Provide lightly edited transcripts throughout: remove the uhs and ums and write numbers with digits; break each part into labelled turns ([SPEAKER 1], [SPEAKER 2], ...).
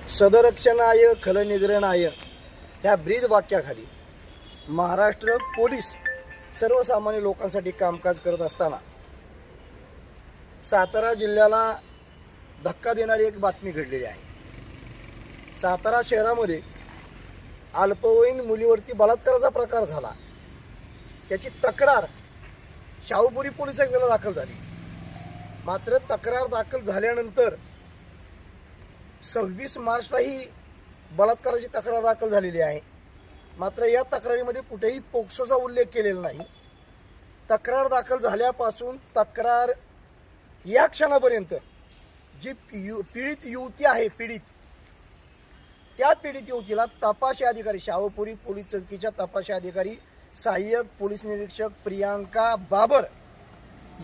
[SPEAKER 1] सदरक्षणाय खलनिग्रहणाय ह्या ब्रीद वाक्याखाली महाराष्ट्र पोलीस सर्वसामान्य लोकांसाठी कामकाज करत असताना सातारा जिल्ह्याला धक्का देणारी एक बातमी घडलेली आहे। सातारा शहरामध्ये अल्पवयीन मुलीवरती बलात्काराचा प्रकार झाला, त्याची तक्रार शाहूपुरी पोलीस स्टेशनला दाखल झाली। मात्र तक्रार दाखल झाल्यानंतर 26 मार्चला ही बलात्काराची तक्रार दाखल झालेली आहे। मात्र या तक्रारीमध्ये कुठेही पोक्सोचा उल्लेख केलेला नाही। तक्रार दाखल झाल्यापासून तक्रार या क्षणापर्यंत जी पीडित युवती आहे, त्या पीडित युवतीला तपासी अधिकारी शाहूपुरी पोलीस चौकीच्या तपासी अधिकारी सहाय्यक पोलीस निरीक्षक प्रियांका बाबर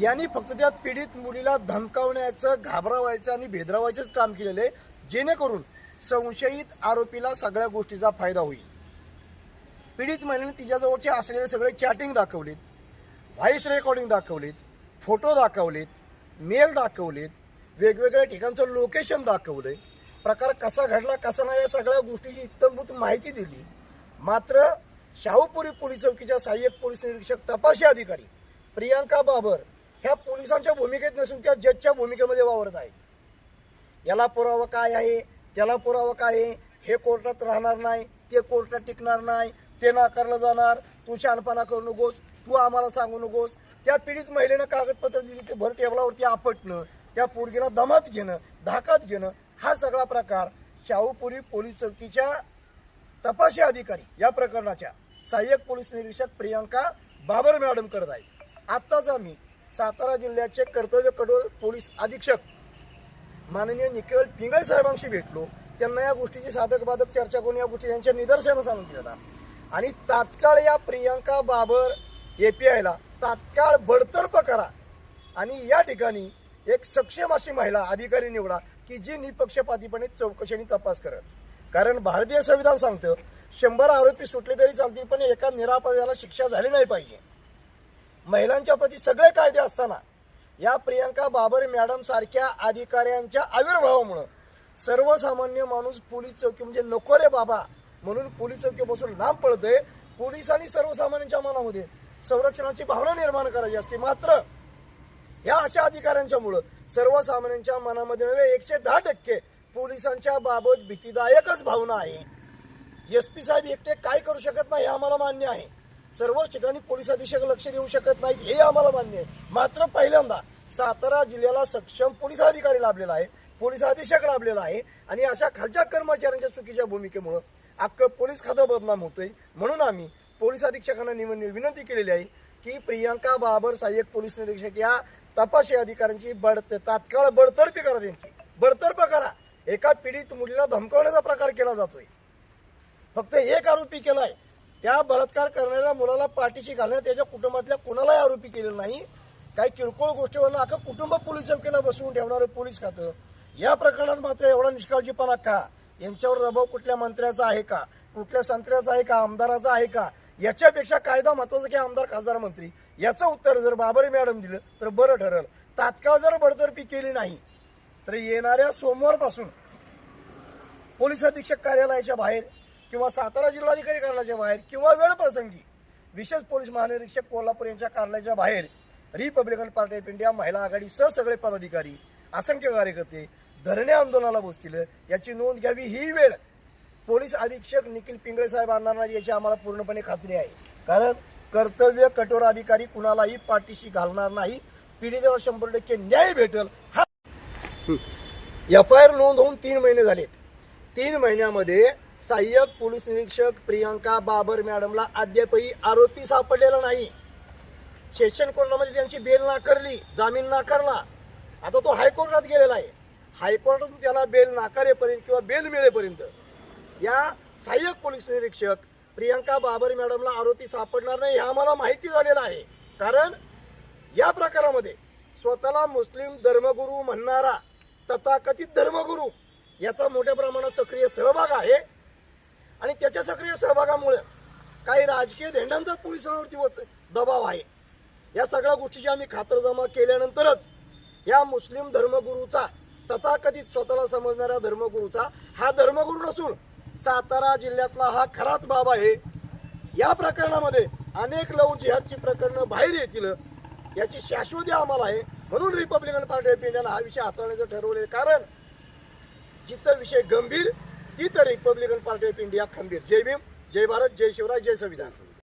[SPEAKER 1] यांनी फक्त त्या पीडित मुलीला धमकावण्याचं, घाबरवायचं आणि भेदरावायचंच काम केलेले, जेणेकरून संशयित आरोपीला सगळ्या गोष्टीचा फायदा होईल। पीडित महिलेने तिच्याजवळचे असलेले सगळे चॅटिंग दाखवलेत, व्हॉइस रेकॉर्डिंग दाखवलेत, फोटो दाखवलेत, मेल दाखवलेत, वेगवेगळ्या ठिकाणचं लोकेशन दाखवलंय, प्रकार कसा घडला कसा नाही या सगळ्या गोष्टीची इत्तमभूत माहिती दिली। मात्र शाहूपुरी पोलीस चौकीच्या सहाय्यक पोलीस निरीक्षक तपासी अधिकारी प्रियांका बाबर ह्या पोलिसांच्या भूमिकेत नसून त्या जजच्या भूमिकेमध्ये वावरत आहे। याला पुरावा काय आहे, त्याला पुरावा काय आहे, हे कोर्टात राहणार नाही, ते कोर्टात टिकणार नाही, ते नाकारलं जाणार, तू शहाणपणा करू नकोस, तू आम्हाला सांगू नकोस। त्या पीडित महिलेनं कागदपत्र दिली ते भर टेबलावरती आपटणं, त्या पोरगीला दमात घेणं, धाकात घेणं, हा सगळा प्रकार शाहूपुरी पोलीस चौकीच्या तपासी अधिकारी या प्रकरणाच्या सहाय्यक पोलीस निरीक्षक प्रियांका बाबर मॅडम करत आहेत। आत्ताच आम्ही सातारा जिल्ह्याचे कर्तव्य कठोर पोलीस अधीक्षक माननीय निखिल पिंगळे साहेबांशी भेटलो। त्यांना या गोष्टीची साधक बाधक चर्चा करून या गोष्टी त्यांच्या निदर्शनास आणून दिल्या आणि तात्काळ या प्रियांका बाबर APIला तात्काळ बडतर्फ करा आणि या ठिकाणी एक सक्षम अशी महिला अधिकारी निवडा की जी निपक्षपातीपणे चौकशी आणि तपास करेल। कारण भारतीय संविधान सांगतं 100 आरोपी सुटले तरी चालतील, पण एका निरापराधाला शिक्षा झाली नाही पाहिजे। महिलांच्या प्रती सगळे कायदे असताना या प्रियांका बाबर मॅडम सारख्या अधिकाऱ्यांच्या आविर्भावामुळे सर्वसामान्य माणूस पोलीस चौकी म्हणजे नको रे बाबा म्हणून पोलीस चौकीपासून लांब पळतोय। पोलिसांनी सर्वसामान्यांच्या मनामध्ये संरक्षणाची भावना निर्माण करायची असते, मात्र या अशा अधिकाऱ्यांच्यामुळे सर्वसामान्यांच्या मनामध्ये 110% पोलिसांच्या बाबत भीतीदायकच भावना आहे। SP साहेब एकटे काय करू शकत नाही हे आम्हाला मान्य आहे, सर्वच ठिकाणी पोलीस अधीक्षक लक्ष देऊ शकत नाहीत हे आम्हाला मान्य आहे। मात्र पहिल्यांदा सातारा जिल्ह्याला सक्षम पोलीस अधिकारी लाभलेला आहे, पोलीस अधीक्षक लाभलेला आहे आणि अशा खालच्या कर्मचाऱ्यांच्या चुकीच्या भूमिकेमुळे अख्खं पोलीस खातं बदनाम होतंय। म्हणून आम्ही पोलीस अधीक्षकांना विनंती केलेली आहे की प्रियांका बाबर सहाय्यक पोलीस निरीक्षक या तपासी अधिकाऱ्यांची तात्काळ बडतर्फी करा, त्यांची बडतर्फ करा। एका पीडित मुलीला धमकावण्याचा प्रकार केला जातोय, फक्त एक आरोपी केलाय, त्या बलात्कार करणाऱ्या मुलाला पाठीशी घालण्यात त्याच्या कुटुंबातल्या कुणालाही आरोपी केलेला नाही। काही किरकोळ गोष्टीवरनं अख्खं कुटुंब पोलीस चौकीला बसवून ठेवणारं पोलीस खातं या प्रकरणात मात्र एवढा निष्काळजीपणा का? यांच्यावर दबाव कुठल्या मंत्र्याचा आहे का, कुठल्या संत्र्याचा आहे का, आमदाराचा आहे का? याच्यापेक्षा कायदा महत्वाचा की आमदार खासदार मंत्री, याचं उत्तर जर बाबर मॅडम दिलं तर बरं ठरेल। तात्काळ जर बडतर्फी केली नाही तर येणाऱ्या सोमवारपासून पोलीस अधीक्षक कार्यालयाच्या बाहेर किंवा सातारा जिल्हाधिकारी कार्यालयाच्या बाहेर किंवा वेळ प्रसंगी विशेष पोलीस महानिरीक्षक कोल्हापूर यांच्या कार्यालयाच्या बाहेर रिपब्लिकन पार्टी ऑफ इंडिया महिला आघाडीसह सगळे पदाधिकारी, असंख्य कार्यकर्ते धरणे आंदोलनाला बसतील, याची नोंद घ्यावी। ही वेळ पोलीस अधीक्षक निखिल पिंगळे साहेब आणणार नाही याची आम्हाला पूर्णपणे खात्री आहे, कारण कर्तव्य कठोर अधिकारी कुणालाही पाठीशी घालणार नाही, पीडितेला 100% न्याय भेटेल। हा FIR नोंद होऊन 3 महिने झालेत। 3 महिन्यामध्ये सहाय्यक पोलीस निरीक्षक प्रियांका बाबर मॅडमला अद्यापही आरोपी सापडलेला नाही। सेशन कोर्टामध्ये त्यांची बेल नाकारली, जामीन नाकारला, आता तो हायकोर्टात गेलेला आहे। हायकोर्टातून त्याला बेल नाकारेपर्यंत किंवा बेल मिळेपर्यंत या सहाय्यक पोलीस निरीक्षक प्रियांका बाबर मॅडमला आरोपी सापडणार नाही हे आम्हाला माहिती झालेलं आहे। कारण या प्रकारामध्ये स्वतःला मुस्लिम धर्मगुरू म्हणणारा तथाकथित धर्मगुरू याचा मोठ्या प्रमाणात सक्रिय सहभाग आहे आणि त्याच्या सक्रिय सहभागामुळे काही राजकीय धेंडांचा पोलिसांवरती दबाव आहे। या सगळ्या गोष्टीची आम्ही खातरजमा केल्यानंतरच या मुस्लिम धर्मगुरूचा तथाकथित स्वतःला समजणाऱ्या धर्मगुरूचा हा धर्मगुरू नसून सातारा जिल्ह्यातला हा खराच बाब आहे. या प्रकरणामध्ये अनेक लव्ह जिहादची प्रकरणं बाहेर येतील याची शाश्वती आम्हाला आहे. म्हणून रिपब्लिकन पार्टी ऑफ इंडियाला हा विषय हाताळण्याचं ठरवले. कारण जिथं विषय गंभीर तिथं रिपब्लिकन पार्टी ऑफ इंडिया खंबीर. जय भीम, जय भारत, जय शिवराय, जय संविधान.